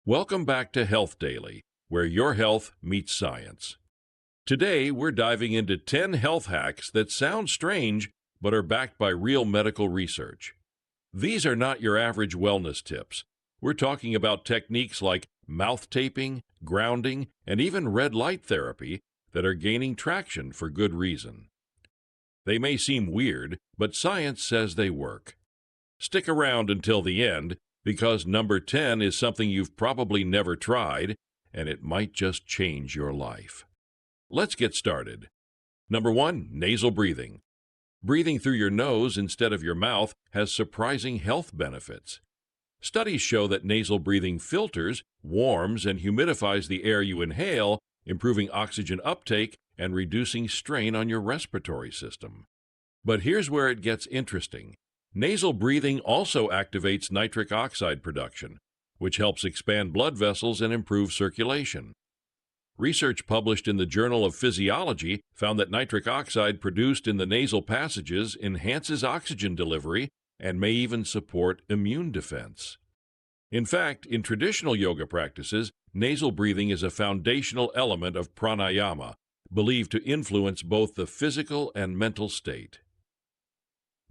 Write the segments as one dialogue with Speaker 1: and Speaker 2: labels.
Speaker 1: Welcome back to Health Daily, where your health meets science. Today, we're diving into 10 health hacks that sound strange but are backed by real medical research. These are not your average wellness tips. We're talking about techniques like mouth taping, grounding, and even red light therapy that are gaining traction for good reason. They may seem weird, but science says they work. Stick around until the end because number 10 is something you've probably never tried, and it might just change your life. Let's get started. Number 1, nasal breathing. Breathing through your nose instead of your mouth has surprising health benefits. Studies show that nasal breathing filters, warms, and humidifies the air you inhale, improving oxygen uptake and reducing strain on your respiratory system. But here's where it gets interesting. Nasal breathing also activates nitric oxide production, which helps expand blood vessels and improve circulation. Research published in the Journal of Physiology found that nitric oxide produced in the nasal passages enhances oxygen delivery and may even support immune defense. In fact, in traditional yoga practices, nasal breathing is a foundational element of pranayama, believed to influence both the physical and mental state.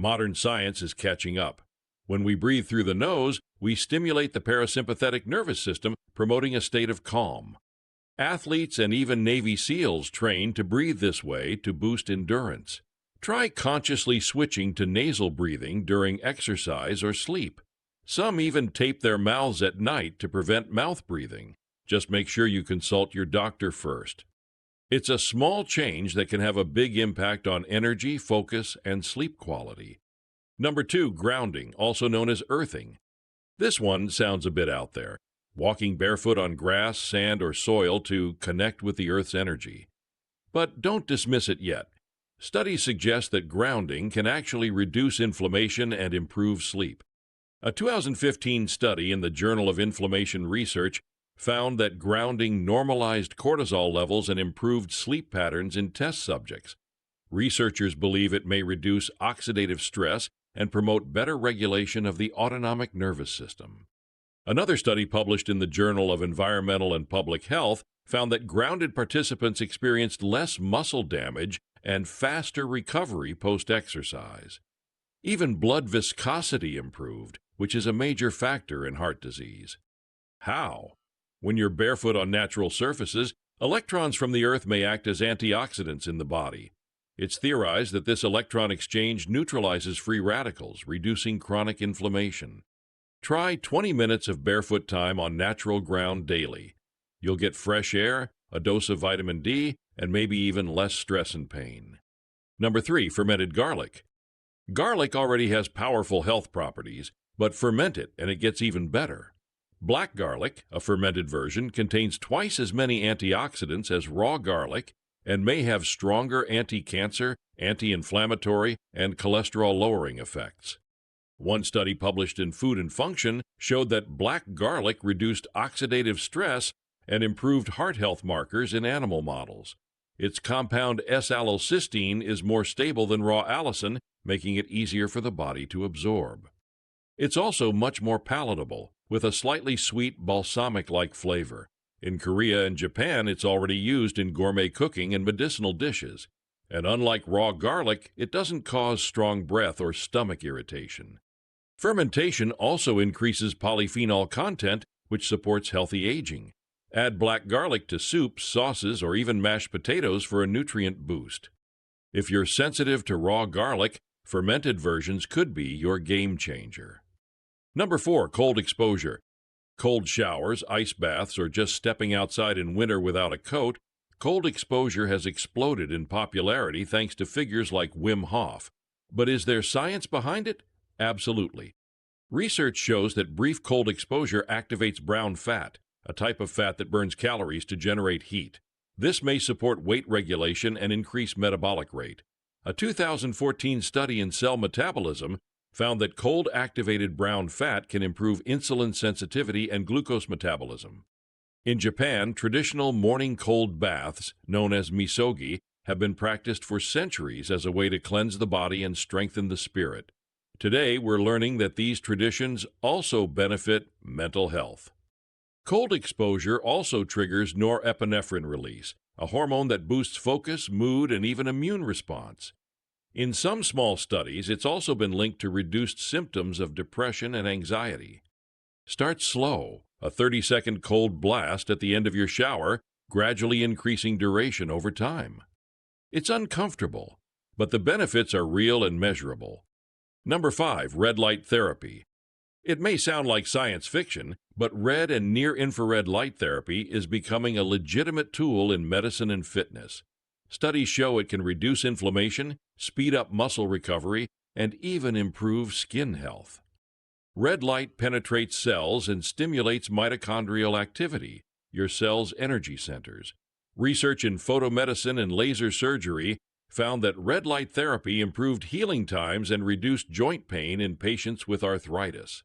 Speaker 1: Modern science is catching up. When we breathe through the nose, we stimulate the parasympathetic nervous system, promoting a state of calm. Athletes and even Navy SEALs train to breathe this way to boost endurance. Try consciously switching to nasal breathing during exercise or sleep. Some even tape their mouths at night to prevent mouth breathing. Just make sure you consult your doctor first. It's a small change that can have a big impact on energy, focus, and sleep quality. Number 2, grounding, also known as earthing. This one sounds a bit out there. Walking barefoot on grass, sand, or soil to connect with the Earth's energy. But don't dismiss it yet. Studies suggest that grounding can actually reduce inflammation and improve sleep. A 2015 study in the Journal of Inflammation Research found that grounding normalized cortisol levels and improved sleep patterns in test subjects. Researchers believe it may reduce oxidative stress and promote better regulation of the autonomic nervous system. Another study published in the Journal of Environmental and Public Health found that grounded participants experienced less muscle damage and faster recovery post-exercise. Even blood viscosity improved, which is a major factor in heart disease. How? When you're barefoot on natural surfaces, electrons from the Earth may act as antioxidants in the body. It's theorized that this electron exchange neutralizes free radicals, reducing chronic inflammation. Try 20 minutes of barefoot time on natural ground daily. You'll get fresh air, a dose of vitamin D, and maybe even less stress and pain. Number 3, fermented garlic. Garlic already has powerful health properties, but ferment it and it gets even better. Black garlic, a fermented version, contains twice as many antioxidants as raw garlic and may have stronger anti-cancer, anti-inflammatory, and cholesterol-lowering effects. One study published in Food and Function showed that black garlic reduced oxidative stress and improved heart health markers in animal models. Its compound S-allocysteine is more stable than raw allicin, making it easier for the body to absorb. It's also much more palatable, with a slightly sweet balsamic-like flavor. In Korea and Japan, it's already used in gourmet cooking and medicinal dishes. And unlike raw garlic, it doesn't cause strong breath or stomach irritation. Fermentation also increases polyphenol content, which supports healthy aging. Add black garlic to soups, sauces, or even mashed potatoes for a nutrient boost. If you're sensitive to raw garlic, fermented versions could be your game changer. Number 4, cold exposure. Cold showers, ice baths, or just stepping outside in winter without a coat, cold exposure has exploded in popularity thanks to figures like Wim Hof. But is there science behind it? Absolutely. Research shows that brief cold exposure activates brown fat, a type of fat that burns calories to generate heat. This may support weight regulation and increase metabolic rate. A 2014 study in Cell Metabolism found that cold-activated brown fat can improve insulin sensitivity and glucose metabolism. In Japan, traditional morning cold baths, known as misogi, have been practiced for centuries as a way to cleanse the body and strengthen the spirit. Today, we're learning that these traditions also benefit mental health. Cold exposure also triggers norepinephrine release, a hormone that boosts focus, mood, and even immune response. In some small studies, it's also been linked to reduced symptoms of depression and anxiety. Start slow, a 30-second cold blast at the end of your shower, gradually increasing duration over time. It's uncomfortable, but the benefits are real and measurable. Number 5, red light therapy. It may sound like science fiction, but red and near-infrared light therapy is becoming a legitimate tool in medicine and fitness. Studies show it can reduce inflammation, speed up muscle recovery, and even improve skin health. Red light penetrates cells and stimulates mitochondrial activity, your cell's energy centers. Research in photomedicine and laser surgery found that red light therapy improved healing times and reduced joint pain in patients with arthritis.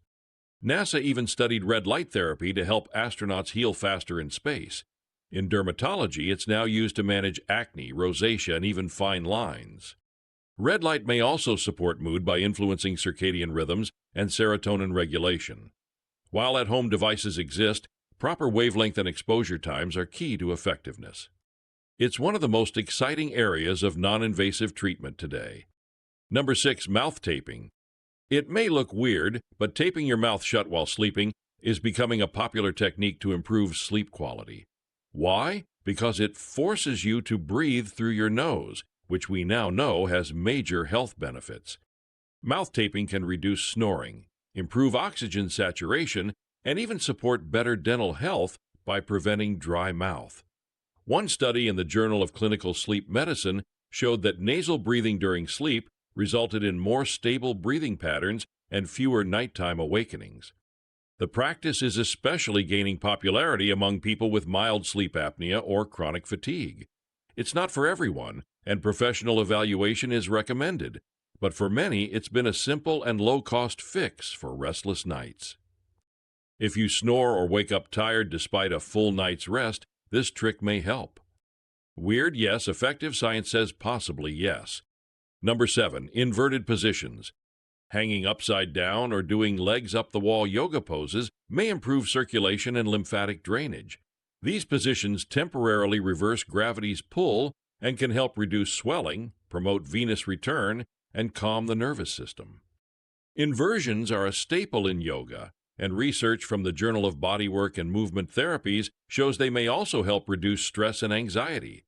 Speaker 1: NASA even studied red light therapy to help astronauts heal faster in space. In dermatology, it's now used to manage acne, rosacea, and even fine lines. Red light may also support mood by influencing circadian rhythms and serotonin regulation. While at-home devices exist, proper wavelength and exposure times are key to effectiveness. It's one of the most exciting areas of non-invasive treatment today. Number 6, mouth taping. It may look weird, but taping your mouth shut while sleeping is becoming a popular technique to improve sleep quality. Why? Because it forces you to breathe through your nose, which we now know has major health benefits. Mouth taping can reduce snoring, improve oxygen saturation, and even support better dental health by preventing dry mouth. One study in the Journal of Clinical Sleep Medicine showed that nasal breathing during sleep resulted in more stable breathing patterns and fewer nighttime awakenings. The practice is especially gaining popularity among people with mild sleep apnea or chronic fatigue. It's not for everyone, and professional evaluation is recommended, but for many it's been a simple and low-cost fix for restless nights. If you snore or wake up tired despite a full night's rest, this trick may help. Weird, yes. Effective, science says possibly yes. Number 7, inverted positions. Hanging upside down or doing legs up the wall yoga poses may improve circulation and lymphatic drainage. These positions temporarily reverse gravity's pull and can help reduce swelling, promote venous return, and calm the nervous system. Inversions are a staple in yoga, and research from the Journal of Bodywork and Movement Therapies shows they may also help reduce stress and anxiety.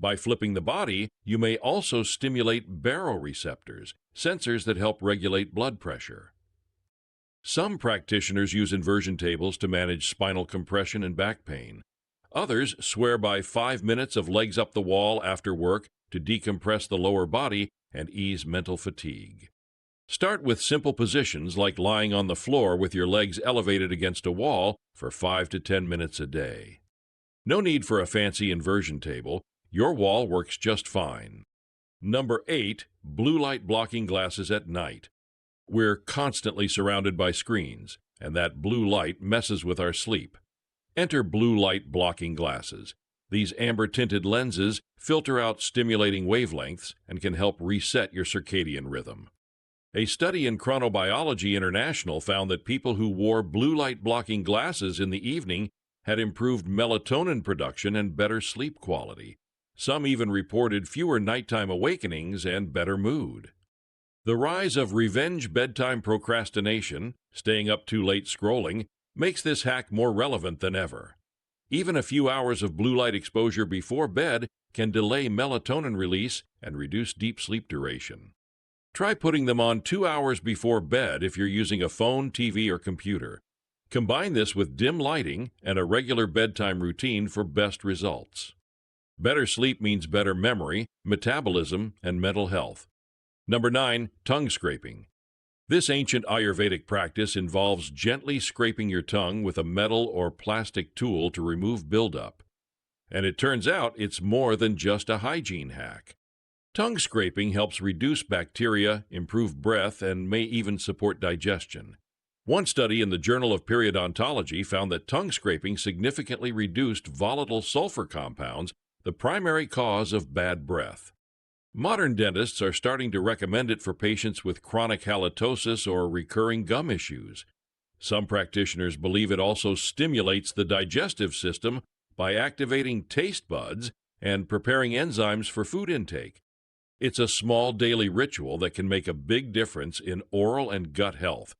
Speaker 1: By flipping the body, you may also stimulate baroreceptors, sensors that help regulate blood pressure. Some practitioners use inversion tables to manage spinal compression and back pain. Others swear by 5 minutes of legs up the wall after work to decompress the lower body and ease mental fatigue. Start with simple positions like lying on the floor with your legs elevated against a wall for 5 to 10 minutes a day. No need for a fancy inversion table. Your wall works just fine. Number 8, blue light blocking glasses at night. We're constantly surrounded by screens, and that blue light messes with our sleep. Enter blue light blocking glasses. These amber-tinted lenses filter out stimulating wavelengths and can help reset your circadian rhythm. A study in Chronobiology International found that people who wore blue light blocking glasses in the evening had improved melatonin production and better sleep quality. Some even reported fewer nighttime awakenings and better mood. The rise of revenge bedtime procrastination, staying up too late scrolling, makes this hack more relevant than ever. Even a few hours of blue light exposure before bed can delay melatonin release and reduce deep sleep duration. Try putting them on 2 hours before bed if you're using a phone, TV, or computer. Combine this with dim lighting and a regular bedtime routine for best results. Better sleep means better memory, metabolism, and mental health. Number 9, tongue scraping. This ancient Ayurvedic practice involves gently scraping your tongue with a metal or plastic tool to remove buildup. And it turns out it's more than just a hygiene hack. Tongue scraping helps reduce bacteria, improve breath, and may even support digestion. One study in the Journal of Periodontology found that tongue scraping significantly reduced volatile sulfur compounds, the primary cause of bad breath. Modern dentists are starting to recommend it for patients with chronic halitosis or recurring gum issues. Some practitioners believe it also stimulates the digestive system by activating taste buds and preparing enzymes for food intake. It's a small daily ritual that can make a big difference in oral and gut health.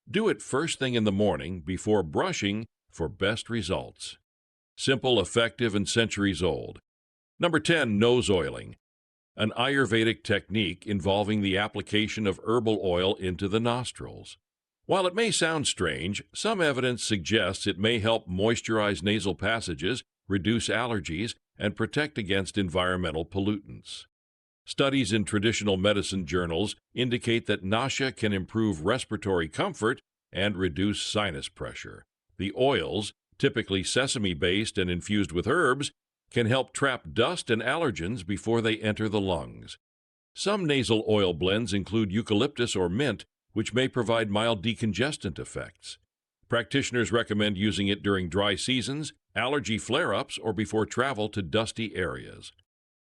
Speaker 1: Do it first thing in the morning before brushing for best results. Simple, effective, and centuries old. Number 10, nose oiling, an Ayurvedic technique involving the application of herbal oil into the nostrils. While it may sound strange, some evidence suggests it may help moisturize nasal passages, reduce allergies, and protect against environmental pollutants. Studies in traditional medicine journals indicate that nasha can improve respiratory comfort and reduce sinus pressure. The oils, typically sesame-based and infused with herbs, can help trap dust and allergens before they enter the lungs. Some nasal oil blends include eucalyptus or mint, which may provide mild decongestant effects. Practitioners recommend using it during dry seasons, allergy flare-ups, or before travel to dusty areas.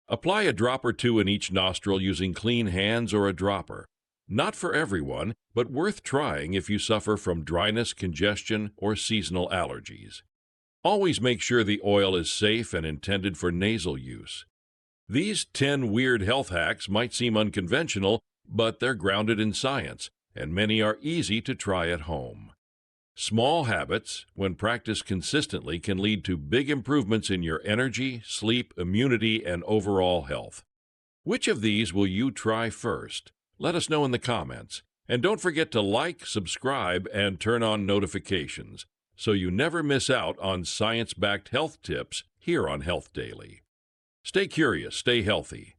Speaker 1: Apply a drop or two in each nostril using clean hands or a dropper. Not for everyone, but worth trying if you suffer from dryness, congestion, or seasonal allergies. Always make sure the oil is safe and intended for nasal use. These 10 weird health hacks might seem unconventional, but they're grounded in science, and many are easy to try at home. Small habits, when practiced consistently, can lead to big improvements in your energy, sleep, immunity, and overall health. Which of these will you try first? Let us know in the comments. And don't forget to like, subscribe, and turn on notifications so you never miss out on science-backed health tips here on Health Daily. Stay curious, stay healthy.